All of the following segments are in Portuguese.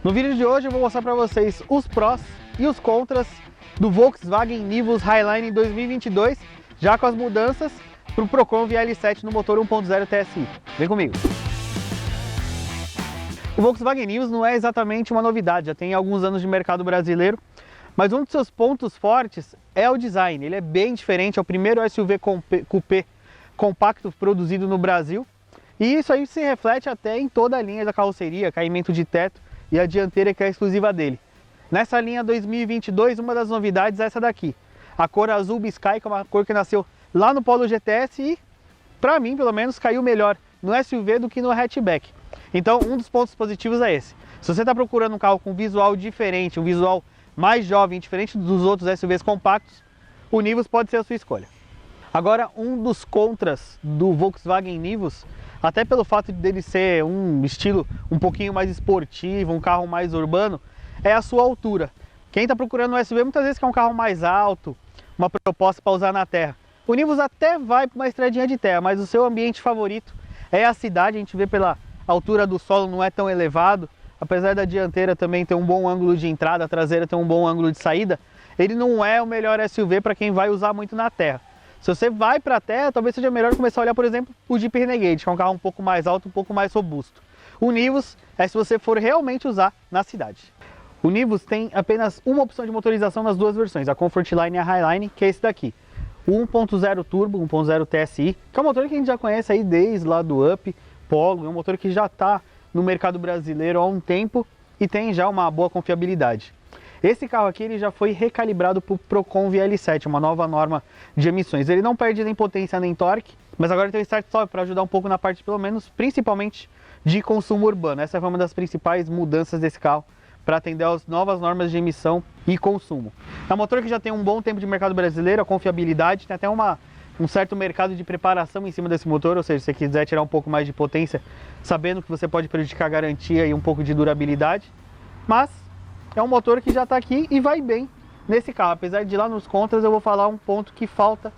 No vídeo de hoje eu vou mostrar para vocês os prós e os contras do Volkswagen Nivus Highline 2022, já com as mudanças para o Procon VL7 no motor 1.0 TSI. Vem comigo! O Volkswagen Nivus não é exatamente uma novidade, já tem alguns anos de mercado brasileiro, mas um dos seus pontos fortes é o design. Ele é bem diferente, é o primeiro SUV coupé compacto produzido no Brasil, e isso aí se reflete até em toda a linha da carroceria, caimento de teto e a dianteira que é exclusiva dele. Nessa linha 2022, uma das novidades é essa daqui, a cor azul Biscay, que é uma cor que nasceu lá no Polo GTS e, para mim pelo menos, caiu melhor no SUV do que no hatchback. Então, um dos pontos positivos é esse. Se você está procurando um carro com visual diferente, um visual mais jovem, diferente dos outros SUVs compactos, o Nivus pode ser a sua escolha. Agora, um dos contras do Volkswagen Nivus, até pelo fato dele ser um estilo um pouquinho mais esportivo, um carro mais urbano, é a sua altura. Quem está procurando um SUV muitas vezes quer um carro mais alto, uma proposta para usar na terra. O Nivus até vai para uma estradinha de terra, mas o seu ambiente favorito é a cidade. A gente vê pela altura do solo, não é tão elevado, apesar da dianteira também ter um bom ângulo de entrada, a traseira ter um bom ângulo de saída, ele não é o melhor SUV para quem vai usar muito na terra. Se você vai para a terra, talvez seja melhor começar a olhar, por exemplo, o Jeep Renegade, que é um carro um pouco mais alto, um pouco mais robusto. O Nivus é se você for realmente usar na cidade. O Nivus tem apenas uma opção de motorização nas duas versões, a Comfortline e a Highline, que é esse daqui. O 1.0 Turbo, 1.0 TSI, que é um motor que a gente já conhece aí desde lá do Up, Polo, é um motor que já está no mercado brasileiro há um tempo e tem já uma boa confiabilidade. Esse carro aqui ele já foi recalibrado para o Procon VL7, uma nova norma de emissões. Ele não perde nem potência nem torque, mas agora tem o Start Stop para ajudar um pouco na parte, pelo menos, principalmente de consumo urbano. Essa foi uma das principais mudanças desse carro para atender às novas normas de emissão e consumo. É um motor que já tem um bom tempo de mercado brasileiro, a confiabilidade, tem até um certo mercado de preparação em cima desse motor, ou seja, se você quiser tirar um pouco mais de potência, sabendo que você pode prejudicar a garantia e um pouco de durabilidade, mas é um motor que já está aqui e vai bem nesse carro. Apesar de lá nos contras eu vou falar um ponto que falta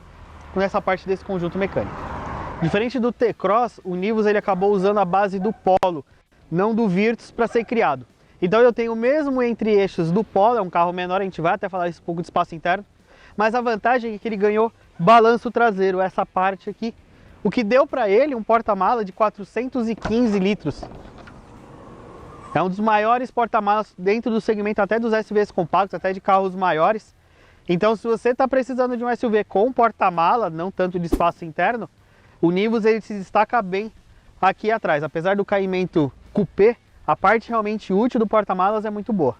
nessa parte desse conjunto mecânico. Diferente do T-Cross, o Nivus ele acabou usando a base do Polo, não do Virtus, para ser criado. Então eu tenho o mesmo entre-eixos do Polo, é um carro menor, a gente vai até falar isso um pouco de espaço interno, mas a vantagem é que ele ganhou balanço traseiro, essa parte aqui, o que deu para ele um porta-mala de 415 litros. É um dos maiores porta-malas dentro do segmento até dos SUVs compactos, até de carros maiores. Então, se você está precisando de um SUV com porta-mala, não tanto de espaço interno, o Nivus ele se destaca bem aqui atrás. Apesar do caimento coupé, a parte realmente útil do porta-malas é muito boa.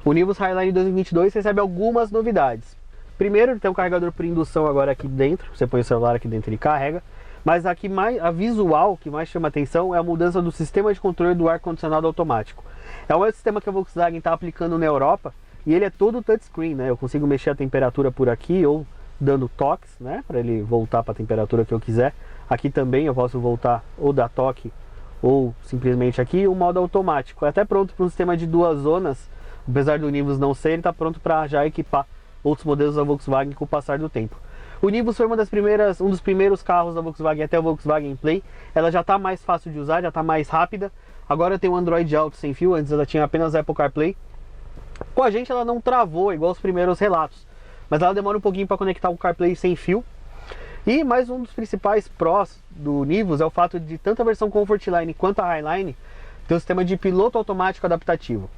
O Nivus Highline 2022 recebe algumas novidades. Primeiro, ele tem um carregador por indução agora aqui dentro, você põe o celular aqui dentro e carrega. Mas aqui a visual que mais chama atenção é a mudança do sistema de controle do ar-condicionado automático. É um sistema que a Volkswagen está aplicando na Europa e ele é todo touchscreen, né? Eu consigo mexer a temperatura por aqui ou dando toques, né? Para ele voltar para a temperatura que eu quiser. Aqui também eu posso voltar ou dar toque ou simplesmente aqui o modo automático. É até pronto para um sistema de 2 zonas, apesar do Nivus não ser, ele está pronto para já equipar outros modelos da Volkswagen com o passar do tempo. O Nivus foi um dos primeiros carros da Volkswagen até o Volkswagen Play. Ela já está mais fácil de usar, já está mais rápida. Agora tem o Android Auto sem fio, antes ela tinha apenas Apple CarPlay. Com a gente ela não travou igual os primeiros relatos, mas ela demora um pouquinho para conectar o CarPlay sem fio. E mais um dos principais prós do Nivus é o fato de tanto a versão Comfortline quanto a Highline ter um sistema de piloto automático adaptativo.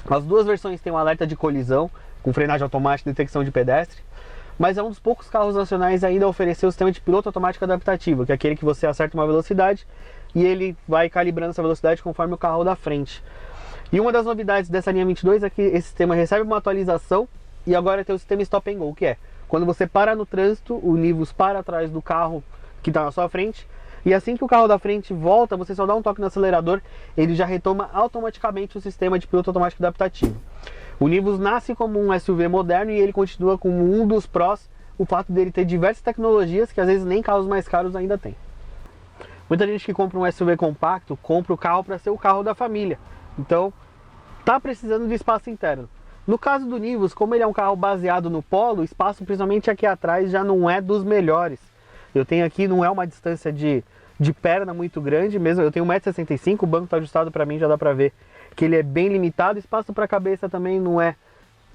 As duas versões têm um alerta de colisão, com frenagem automática e detecção de pedestre. Mas é um dos poucos carros nacionais ainda a oferecer o sistema de piloto automático adaptativo, que é aquele que você acerta uma velocidade e ele vai calibrando essa velocidade conforme o carro da frente. E uma das novidades dessa linha 22 é que esse sistema recebe uma atualização e agora tem o sistema Stop and Go, que é quando você para no trânsito, o Nivus para atrás do carro que está na sua frente e assim que o carro da frente volta, você só dá um toque no acelerador, ele já retoma automaticamente o sistema de piloto automático adaptativo. O Nivus nasce como um SUV moderno e ele continua como um dos prós, o fato dele ter diversas tecnologias que às vezes nem carros mais caros ainda tem. Muita gente que compra um SUV compacto, compra o carro para ser o carro da família. Então, tá precisando de espaço interno. No caso do Nivus, como ele é um carro baseado no Polo, o espaço principalmente aqui atrás já não é dos melhores. Eu tenho aqui, não é uma distância de perna muito grande, mesmo eu tenho 1,65 m, o banco está ajustado para mim, já dá para ver que ele é bem limitado, espaço para a cabeça também não é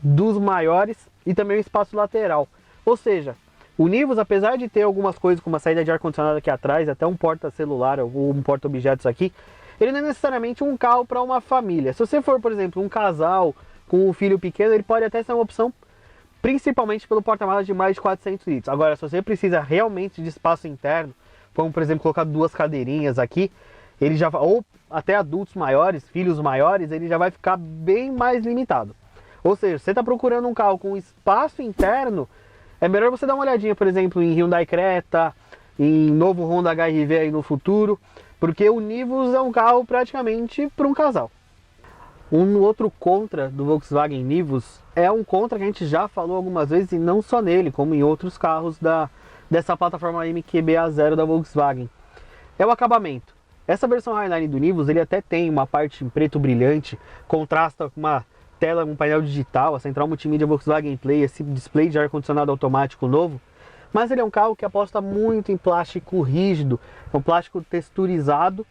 dos maiores e também o espaço lateral. Ou seja, o Nivus, apesar de ter algumas coisas como uma saída de ar-condicionado aqui atrás, até um porta-celular ou um porta-objetos aqui, ele não é necessariamente um carro para uma família. Se você for, por exemplo, um casal com um filho pequeno, ele pode até ser uma opção, principalmente pelo porta-malas de mais de 400 litros. Agora, se você precisa realmente de espaço interno, como por exemplo colocar duas cadeirinhas aqui, ele já, ou até adultos maiores, filhos maiores, ele já vai ficar bem mais limitado. Ou seja, você está procurando um carro com espaço interno, é melhor você dar uma olhadinha, por exemplo, em Hyundai Creta, em novo Honda HR-V aí no futuro, porque o Nivus é um carro praticamente para um casal. Um outro contra do Volkswagen Nivus é um contra que a gente já falou algumas vezes, e não só nele, como em outros carros dessa plataforma MQB-A0 da Volkswagen. É o acabamento. Essa versão Highline do Nivus, ele até tem uma parte em preto brilhante, contrasta com uma tela, um painel digital, a central multimídia Volkswagen Play, esse display de ar-condicionado automático novo, mas ele é um carro que aposta muito em plástico rígido, um plástico texturizado,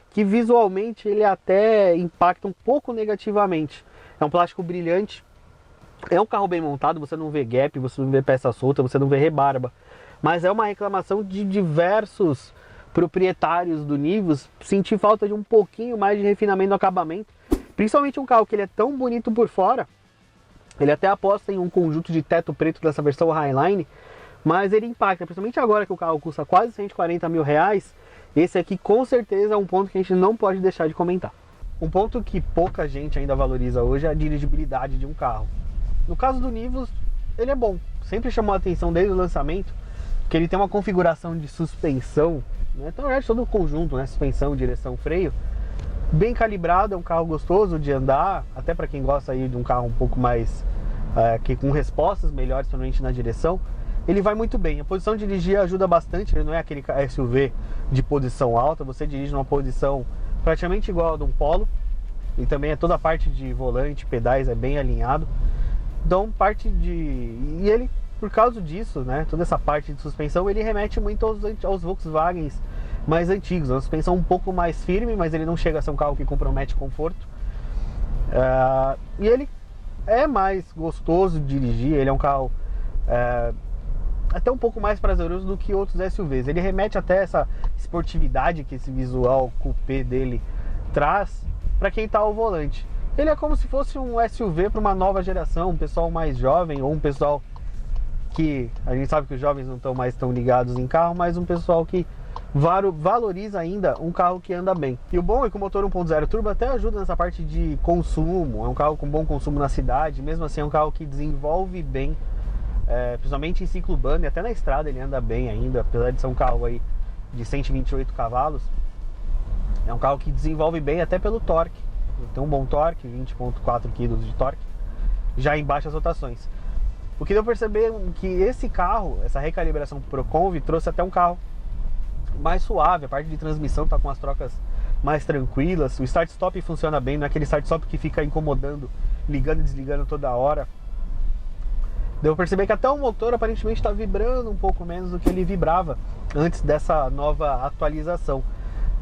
que visualmente ele até impacta um pouco negativamente. É um plástico brilhante, é um carro bem montado, você não vê gap, você não vê peça solta, você não vê rebarba, mas é uma reclamação de diversos proprietários do Nivus sentir falta de um pouquinho mais de refinamento no acabamento. Principalmente um carro que ele é tão bonito por fora, ele até aposta em um conjunto de teto preto dessa versão Highline, mas ele impacta, principalmente agora que o carro custa quase 140 mil reais, esse aqui com certeza é um ponto que a gente não pode deixar de comentar. Um ponto que pouca gente ainda valoriza hoje é a dirigibilidade de um carro. No caso do Nivus, ele é bom, sempre chamou a atenção desde o lançamento, que ele tem uma configuração de suspensão, né? Então, na verdade, todo o conjunto, né? Suspensão, direção, freio, bem calibrado, é um carro gostoso de andar, até para quem gosta aí de um carro um pouco mais que com respostas melhores, principalmente na direção. Ele vai muito bem, a posição de dirigir ajuda bastante, ele não é aquele SUV de posição alta, você dirige numa posição praticamente igual a de um Polo, e também toda a parte de volante, pedais é bem alinhado. Então e ele, por causa disso, né, toda essa parte de suspensão, ele remete muito aos Volkswagens mais antigos, uma suspensão um pouco mais firme, mas ele não chega a ser um carro que compromete conforto. E ele é mais gostoso de dirigir, ele é um carro até um pouco mais prazeroso do que outros SUVs. Ele remete até essa esportividade que esse visual coupé dele traz para quem está ao volante. Ele é como se fosse um SUV para uma nova geração, um pessoal mais jovem, ou um pessoal que a gente sabe que os jovens não estão mais tão ligados em carro, mas um pessoal que valoriza ainda um carro que anda bem. E o bom é que o motor 1.0 turbo até ajuda nessa parte de consumo, é um carro com bom consumo na cidade, mesmo assim é um carro que desenvolve bem, principalmente em ciclo urbano, e até na estrada ele anda bem ainda, apesar de ser um carro aí de 128 cavalos, é um carro que desenvolve bem até pelo torque, tem um bom torque, 20.4 kg de torque, já em baixas rotações. O que deu para perceber que esse carro, essa recalibração ProConv, trouxe até um carro mais suave, a parte de transmissão está com as trocas mais tranquilas, o start-stop funciona bem, não é aquele start-stop que fica incomodando, ligando e desligando toda hora. Deu para perceber que até o motor aparentemente está vibrando um pouco menos do que ele vibrava antes dessa nova atualização.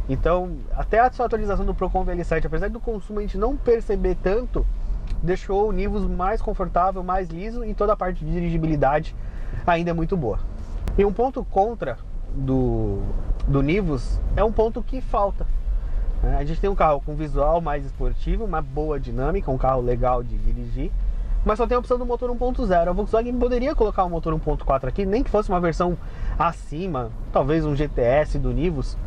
Então, até a atualização do ProConv L7, apesar do consumo a gente não perceber tanto, deixou o Nivus mais confortável, mais liso, e toda a parte de dirigibilidade ainda é muito boa. E um ponto contra do Nivus é um ponto que falta. A gente tem um carro com visual mais esportivo, uma boa dinâmica, um carro legal de dirigir, mas só tem a opção do motor 1.0. A Volkswagen poderia colocar um motor 1.4 aqui, nem que fosse uma versão acima, talvez um GTS do Nivus.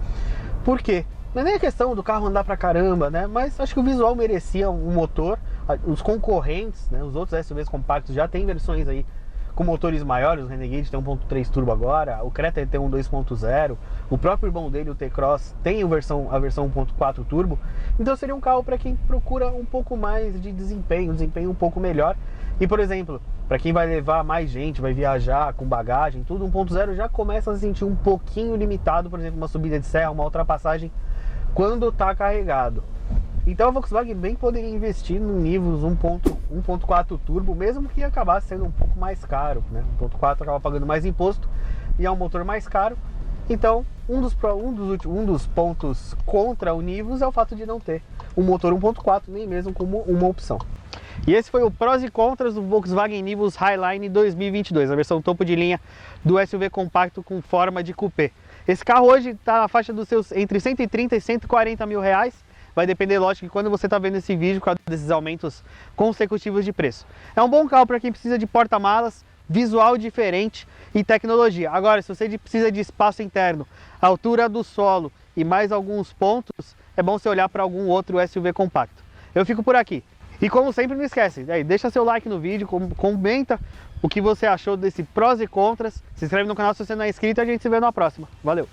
Por quê? Não é nem a questão do carro andar pra caramba, né? Mas acho que o visual merecia um motor. Os concorrentes, né? Os outros SUVs compactos já tem versões aí com motores maiores. O Renegade tem 1.3 turbo agora, o Creta tem um 2.0, o próprio irmão dele, o T-Cross, tem a versão 1.4 turbo. Então seria um carro para quem procura um pouco mais de desempenho, um desempenho um pouco melhor. E, por exemplo, para quem vai levar mais gente, vai viajar com bagagem, tudo, 1.0 já começa a se sentir um pouquinho limitado, por exemplo, uma subida de serra, uma ultrapassagem, quando está carregado. Então a Volkswagen bem poderia investir no Nivus 1.4 turbo, mesmo que acabasse sendo um pouco mais caro, né? 1.4 acaba pagando mais imposto e é um motor mais caro. Então um dos pontos contra o Nivus é o fato de não ter um motor 1.4, nem mesmo como uma opção. E esse foi o prós e contras do Volkswagen Nivus Highline 2022, a versão topo de linha do SUV compacto com forma de coupé. Esse carro hoje está na faixa dos seus entre 130 e 140 mil reais. Vai depender, lógico, de quando você está vendo esse vídeo, por causa desses aumentos consecutivos de preço. É um bom carro para quem precisa de porta-malas, visual diferente e tecnologia. Agora, se você precisa de espaço interno, altura do solo e mais alguns pontos, é bom você olhar para algum outro SUV compacto. Eu fico por aqui. E como sempre, não esquece, deixa seu like no vídeo, comenta o que você achou desse prós e contras, se inscreve no canal se você não é inscrito e a gente se vê na próxima. Valeu!